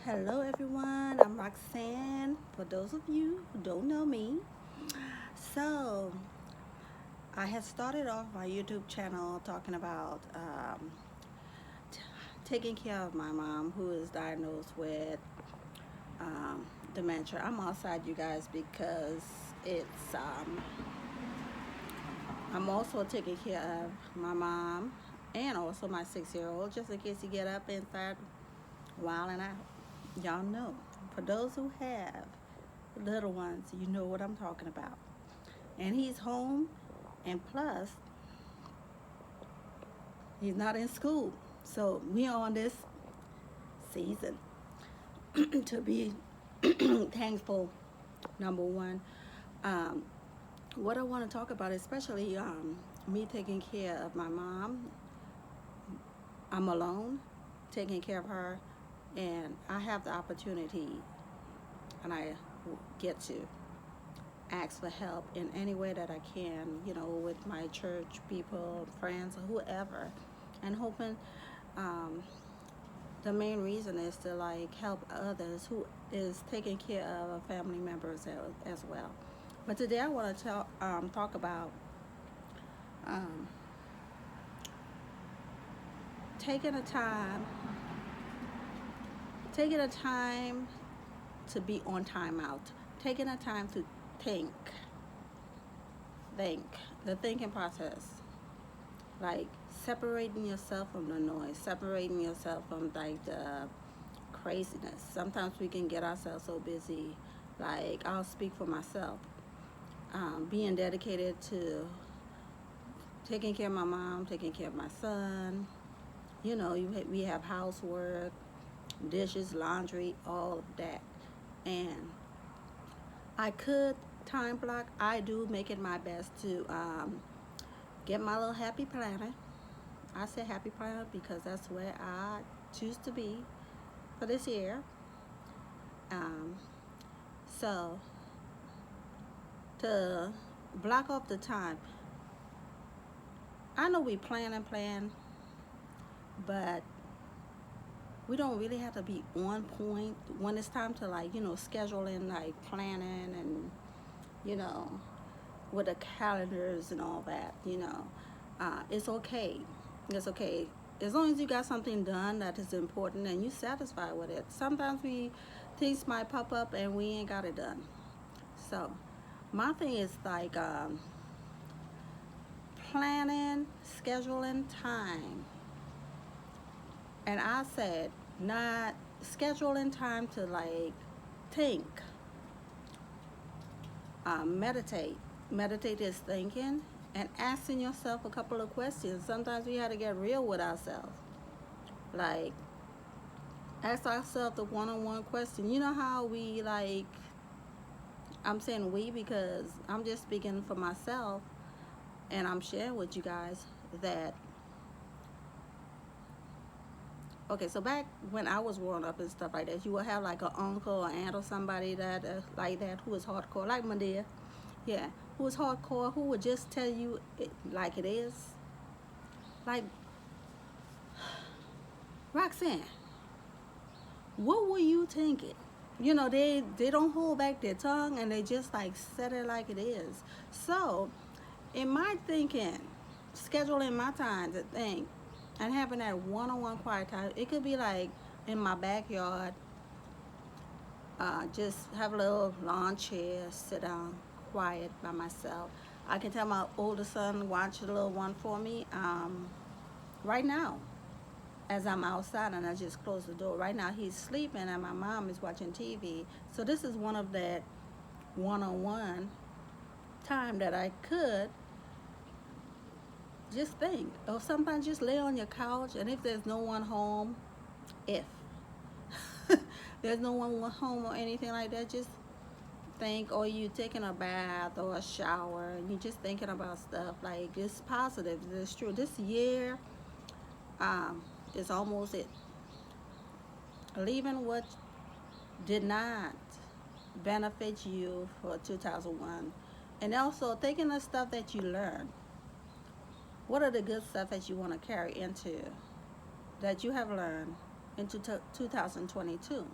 Hello, everyone. I'm Roxanne. For those of you who don't know me, so I had started off my YouTube channel talking about t- taking care of my mom who is diagnosed with um, dementia. I'm outside, you guys, because it's I'm also taking care of my mom and also my 6-year-old, just in case you get up and start wilding out. Y'all know. For those who have little ones, you know what I'm talking about. And he's home, and plus, he's not in school. So we are on this season to be thankful. Number one, um, what I want to talk about, especially me taking care of my mom. I'm alone, taking care of her, and I have the opportunity, and I get to ask for help in any way that I can, with my church people, friends, or whoever, and hoping um, the main reason is to like help others who is taking care of family members as well. But today I want to talk about um, taking a time, taking a time to be on timeout, taking a time to think, think, the thinking process, like separating yourself from the noise, separating yourself from like the craziness. Sometimes we can get ourselves so busy. Like, I'll speak for myself. Being dedicated to taking care of my mom, taking care of my son. We have housework, dishes, laundry, all of that. And I could time block. I do make it my best to get my little happy planner. I say happy planner because that's where I choose to be for this year. Um, so to block off the time, I know we plan and plan, but we don't really have to be on point when it's time to schedule in like planning and you know with the calendars and all that. It's okay. It's okay as long as you got something done that is important and you satisfied with it. Sometimes we things might pop up and we ain't got it done. So my thing is like planning, scheduling time. And I said, not scheduling time to like think, meditate. Meditate is thinking and asking yourself a couple of questions. Sometimes we have to get real with ourselves. Like, ask ourselves the one-on-one question. You know how we like, I'm saying we because I'm just speaking for myself and I'm sharing with you guys that okay, so back when I was growing up and stuff like that, you would have like an uncle or aunt or somebody that like that who was hardcore, like my dear, yeah, who was hardcore, who would just tell you it like it is. Like, Roxanne, what were you thinking? They don't hold back their tongue and they just like said it like it is. So, in my thinking, scheduling my time to think and having that one-on-one quiet time, it could be like in my backyard. Just have a little lawn chair, sit down, quiet by myself. I can tell my older son watch the little one for me right now as I'm outside and I just close the door. Right now he's sleeping and my mom is watching TV. So this is one of that one-on-one time that I could just think. Or sometimes just lay on your couch and if there's no one home, if there's no one home or anything like that, just think, or you taking a bath or a shower and you just thinking about stuff like it's positive, it's true. This year um, is almost it. Leaving what did not benefit you for 2001, and also thinking the stuff that you learned. What are the good stuff that you want to carry into that you have learned into 2022?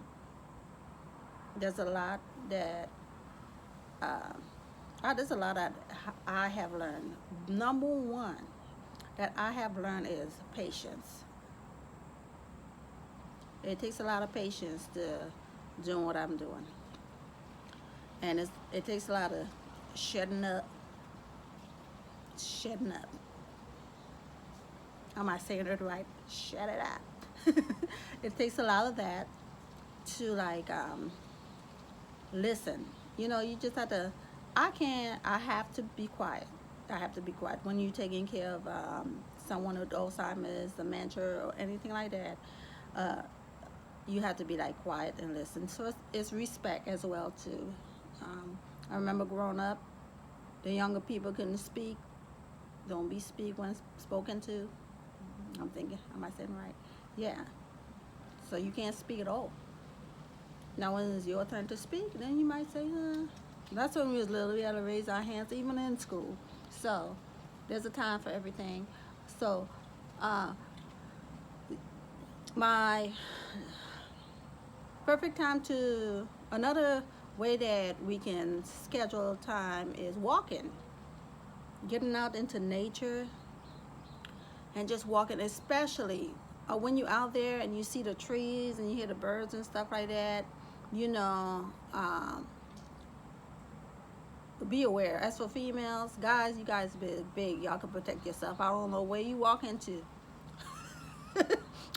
there's a lot that uh, there's a lot that I have learned. Number one that I have learned is patience. It takes a lot of patience to doing what I'm doing, and it takes a lot of shutting up, shutting up. Am I saying it right? Shut it up. It takes a lot of that to like listen. You know, you just have to. I have to be quiet. I have to be quiet when you're taking care of someone with Alzheimer's, dementia, or anything like that. Uh, you have to be like quiet and listen. So it's respect as well too. I remember growing up, the younger people couldn't speak. Don't be speak when spoken to. I'm thinking, am I saying right? Yeah. So you can't speak at all. Now when it's your turn to speak, then you might say, That's when we was little. We had to raise our hands, even in school. So there's a time for everything. So uh, my perfect time to another way that we can schedule time is walking, getting out into nature, and just walking, especially when you're out there and you see the trees and you hear the birds and stuff like that. You know, be aware. As for females, guys, you guys big. Y'all can protect yourself. I don't know where you walk into.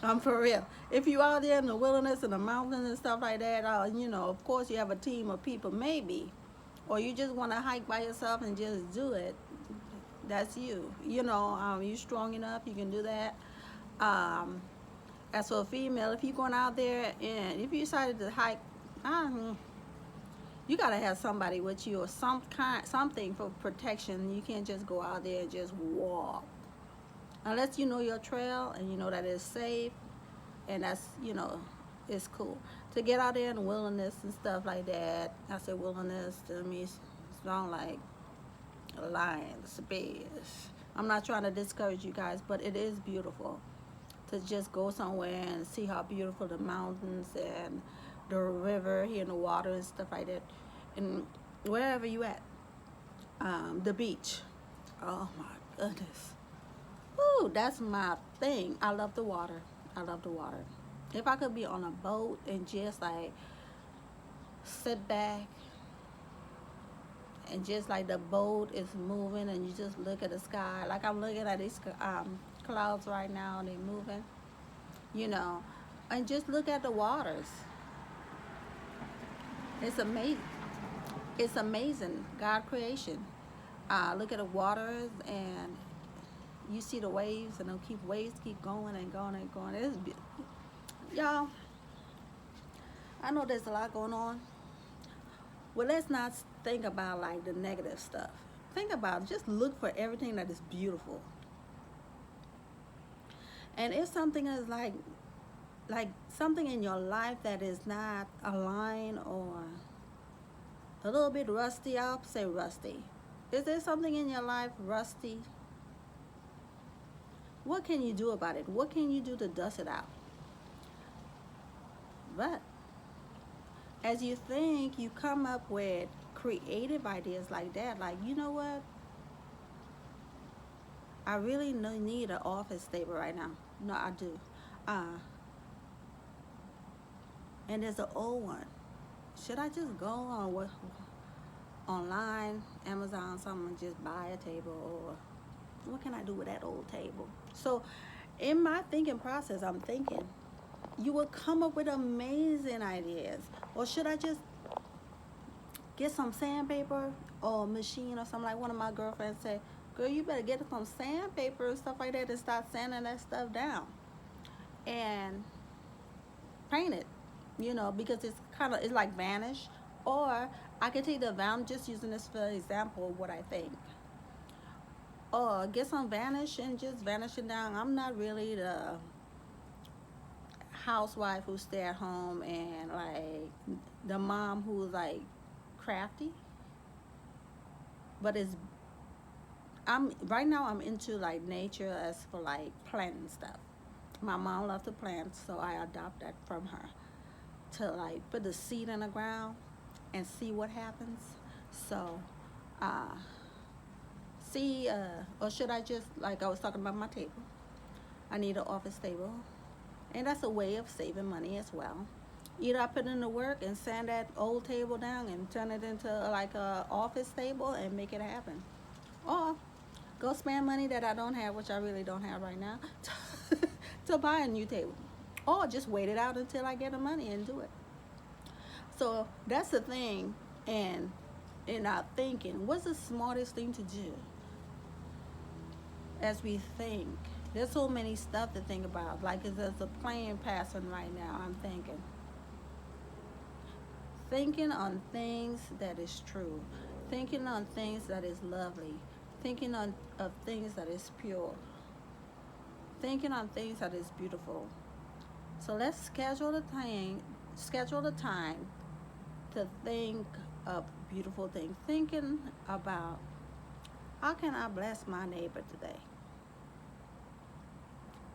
I'm for real. If you out there in the wilderness and the mountains and stuff like that, you know, of course you have a team of people, maybe, or you just want to hike by yourself and just do it. That's you. You know, you strong enough, you can do that. Um, as for a female, if you're going out there and if you decided to hike, you gotta have somebody with you or something for protection. You can't just go out there and just walk unless you know your trail and you know that it's safe, and that's, you know, it's cool to get out there in the wilderness and stuff like that. I said wilderness to me sound like lions, bears. I'm not trying to discourage you guys, but it is beautiful to just go somewhere and see how beautiful the mountains and the river here in the water and stuff like that, and wherever you at, the beach. Oh my goodness. Ooh, that's my thing. I love the water. I love the water. If I could be on a boat and just like sit back and just like the boat is moving and you just look at the sky, like I'm looking at these clouds right now and they're moving, you know, and just look at the waters. It's amazing. It's amazing, God creation. Look at the waters and you see the waves and they'll keep waves keep going and going and going. Y'all, I know there's a lot going on. Well, let's not think about like the negative stuff. Think about it. Just look for everything that is beautiful. And if something is like something in your life that is not aligned or a little bit rusty, I'll say rusty. Is there something in your life rusty? What can you do about it? What can you do to dust it out? But as you think, you come up with creative ideas like that. Like, you know what? I really need an office table right now. No, I do. Uh, and there's an old one. Should I just go on online, Amazon, something, and just buy a table, or what can I do with that old table? So, in my thinking process, I'm thinking you will come up with amazing ideas. Or should I just get some sandpaper or machine or something? Like one of my girlfriends said, girl, you better get some sandpaper and stuff like that and start sanding that stuff down and paint it, you know, because it's like vanish. Or I can take I'm just using this for example of what I think. Or get some vanish and just vanish it down. I'm not really the housewife who stay at home and like the mom who's like crafty, but it's I'm right now I'm into like nature as for like planting stuff. My mom loved to plant, so I adopt that from her. to like put the seed in the ground and see what happens. So, uh, or should I just, like I was talking about my table, I need an office table, and that's a way of saving money as well. Either I put in the work and sand that old table down and turn it into like a office table and make it happen, or go spend money that I don't have, which I really don't have right now, to buy a new table, or just wait it out until I get the money and do it. So that's the thing, and in our thinking, what's the smartest thing to do as we think? There's so many stuff to think about. Like if there's a plane passing right now, I'm thinking on things that is true, thinking on things that is lovely, thinking of things that is pure, thinking on things that is beautiful. So let's schedule the time to think of beautiful things. Thinking about how can I bless my neighbor today?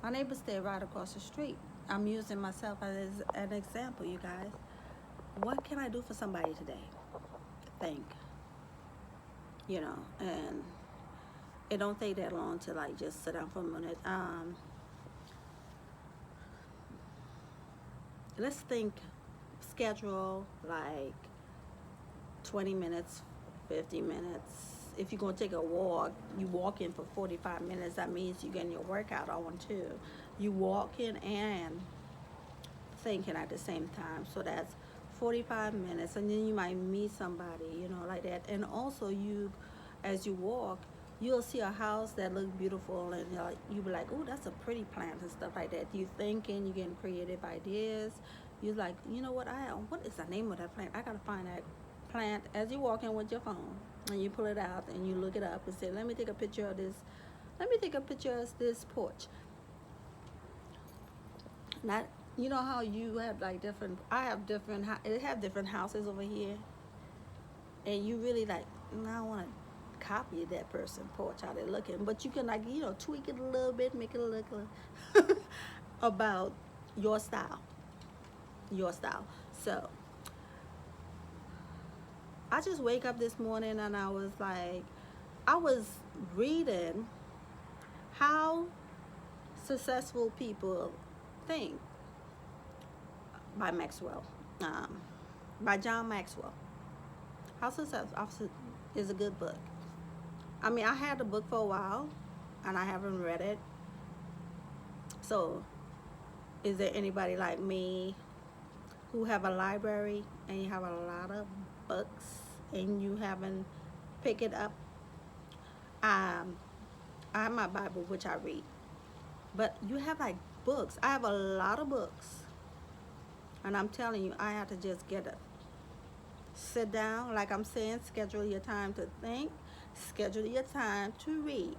My neighbor stay right across the street. I'm using myself as an example, you guys. What can I do for somebody today? Think, and it don't take that long to like just sit down for a minute. Let's think, schedule like 20 minutes, 50 minutes. If you're going to take a walk, you walk in for 45 minutes. That means you're getting your workout on too. You walking and thinking at the same time. So that's 45 minutes. And then you might meet somebody, like that. And also as you walk, you'll see a house that looks beautiful, and you'll be like, oh, that's a pretty plant and stuff like that. You thinking, you getting creative ideas. You're like, you know what is the name of that plant? I gotta find that plant. As you walk in with your phone and you pull it out and you look it up and say, let me take a picture of this. Let me take a picture of this porch. Not, you know how you have like different. I have different. It have different houses over here, and you really like. I want to copy that person porch how they're looking, but you can like tweak it a little bit, make it look about your style. So I just wake up this morning and I was reading how successful people think by Maxwell, by John Maxwell. How Successful is a good book. I mean, I had the book for a while and I haven't read it. So is there anybody like me who have a library and you have a lot of books and you haven't picked it up? I have my Bible, which I read, but you have like books. I have a lot of books, and I'm telling you, I have to just sit down, like I'm saying, schedule your time to think, schedule your time to read.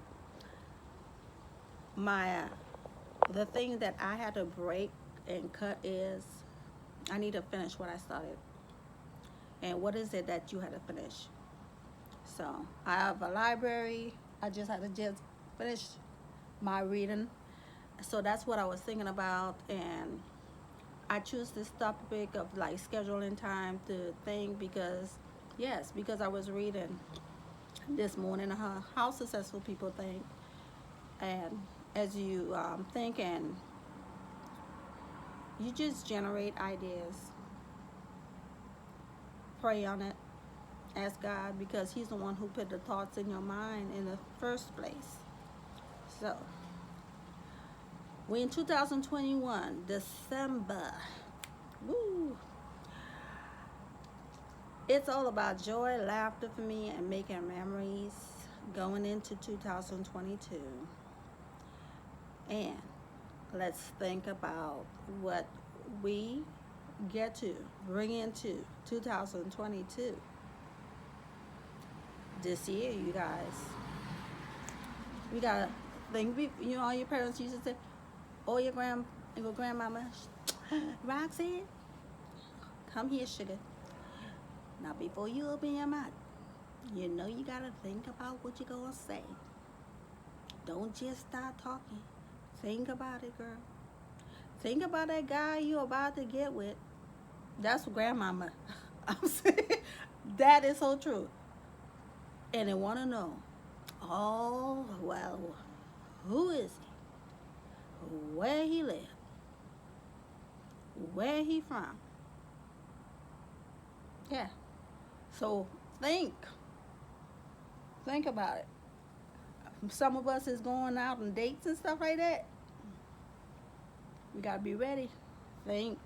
The thing that I had to break and cut is I need to finish what I started. And what is it that you had to finish? So I have a library. I just had to just finish my reading. So that's what I was thinking about, and I choose this topic of like scheduling time to think because I was reading this morning how successful people think, and as you think and you just generate ideas, pray on it, ask God, because He's the one who put the thoughts in your mind in the first place. So we're in 2021, December. Woo! It's all about joy, laughter for me, and making memories going into 2022. And let's think about what we get to bring into 2022 this year, you guys. We gotta think. All your parents used to say, "Oh, your grandmama, Roxanne, come here, sugar." Now, before you open your mouth, you gotta think about what you're gonna say. Don't just start talking. Think about it, girl. Think about that guy you're about to get with. That's grandmama. I'm saying that is so true. And they want to know, oh, well, who is he? Where he live? Where he from? Yeah. So think, think about it. Some of us is going out on dates and stuff like that. We gotta be ready. Think,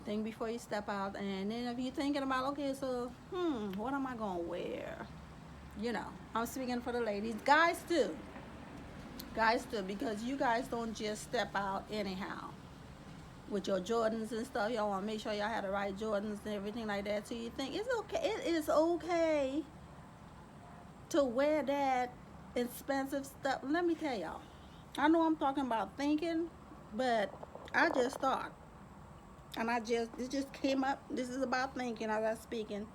think before you step out. And then if you're thinking about, okay, so, what am I gonna wear? You know, I'm speaking for the ladies, guys too. Guys too, because you guys don't just step out anyhow with your Jordans and stuff. Y'all want to make sure y'all have the right Jordans and everything like that. So you think it's okay. It is okay to wear that expensive stuff. Let me tell y'all. I know I'm talking about thinking, but I just thought, and this just came up. This is about thinking as I'm speaking.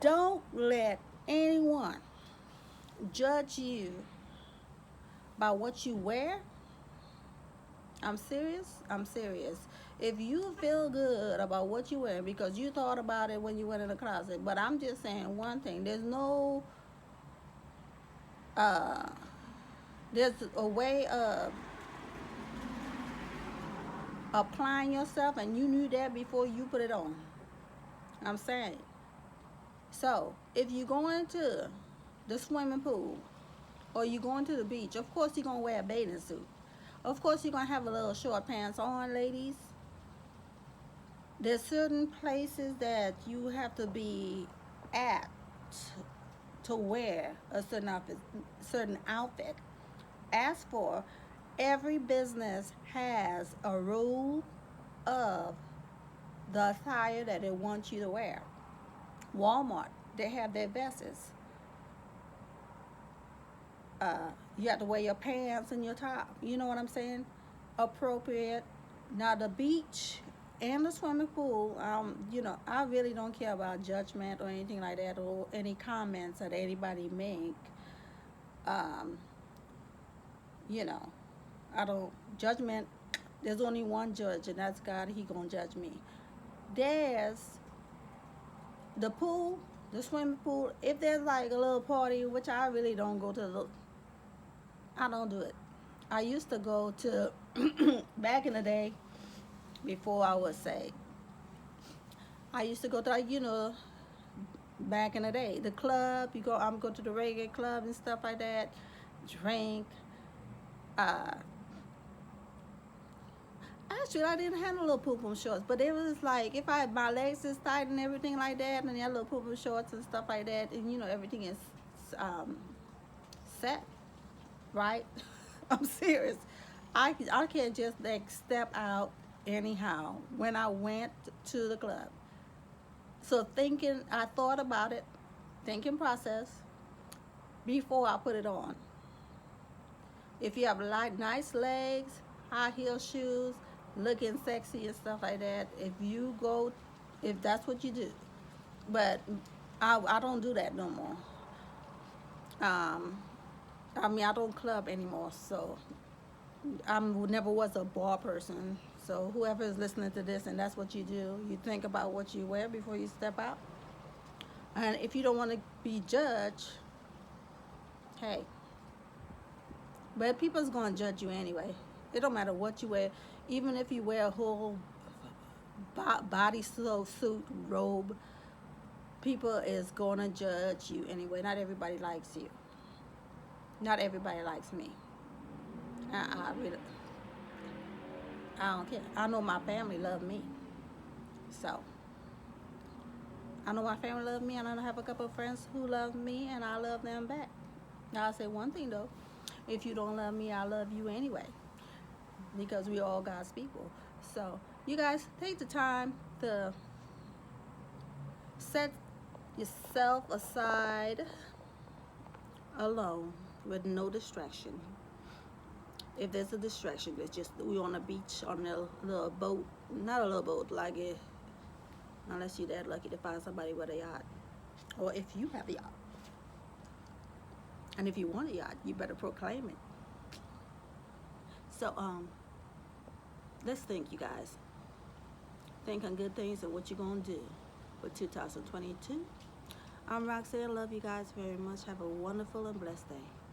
Don't let anyone judge you by what you wear. I'm serious. I'm serious. If you feel good about what you wear because you thought about it when you went in the closet, but I'm just saying one thing. Uh, there's a way of applying yourself, and you knew that before you put it on. I'm saying. So if you go into the swimming pool or you going to the beach, of course you're gonna wear a bathing suit. Of course you're gonna have a little short pants on, ladies. There's certain places that you have to be at to wear a certain outfit. As for every business has a rule of the attire that they want you to wear. Walmart, they have their vests. You have to wear your pants and your top. You know what I'm saying? Appropriate. Now the beach and the swimming pool, I really don't care about judgment or anything like that or any comments that anybody make. Um, you know, I don't judgment. There's only one judge, and that's God. He gonna judge me. There's the pool, the swimming pool. If there's like a little party, which I really don't go to, I don't do it. I used to go to back in the day before I was saved. I used to go to back in the day the club. I'm go to the reggae club and stuff like that. Drink. Uh, Actually, I didn't have no little poopum shorts, but it was like if my legs is tight and everything like that, and I had little poopum shorts and stuff like that, and everything is um, set, right? I'm serious. I can't just like step out anyhow when I went to the club. So I thought about it, thinking process before I put it on. If you have nice legs, high heel shoes, looking sexy and stuff like that, if that's what you do, but I don't do that no more. Um, I don't club anymore, so I never was a bar person. So whoever is listening to this and that's what you do, you think about what you wear before you step out. And if you don't want to be judged, hey, but people's gonna judge you anyway. It don't matter what you wear, even if you wear a whole body suit robe. People is gonna judge you anyway. Not everybody likes you. Not everybody likes me. I don't care. I know my family love me, so I know my family love me, and I have a couple of friends who love me, and I love them back. Now I'll say one thing though: if you don't love me, I love you anyway, because we all God's people. So you guys take the time to set yourself aside alone with no distraction. If there's a distraction, it's just we on a beach on a little boat, not a little boat like it, unless you're that lucky to find somebody with a yacht, or if you have a yacht. And if you want a yacht, you better proclaim it. So let's think, you guys. thinking good things and what you're going to do for 2022. I'm Roxanne. Love you guys very much. Have a wonderful and blessed day.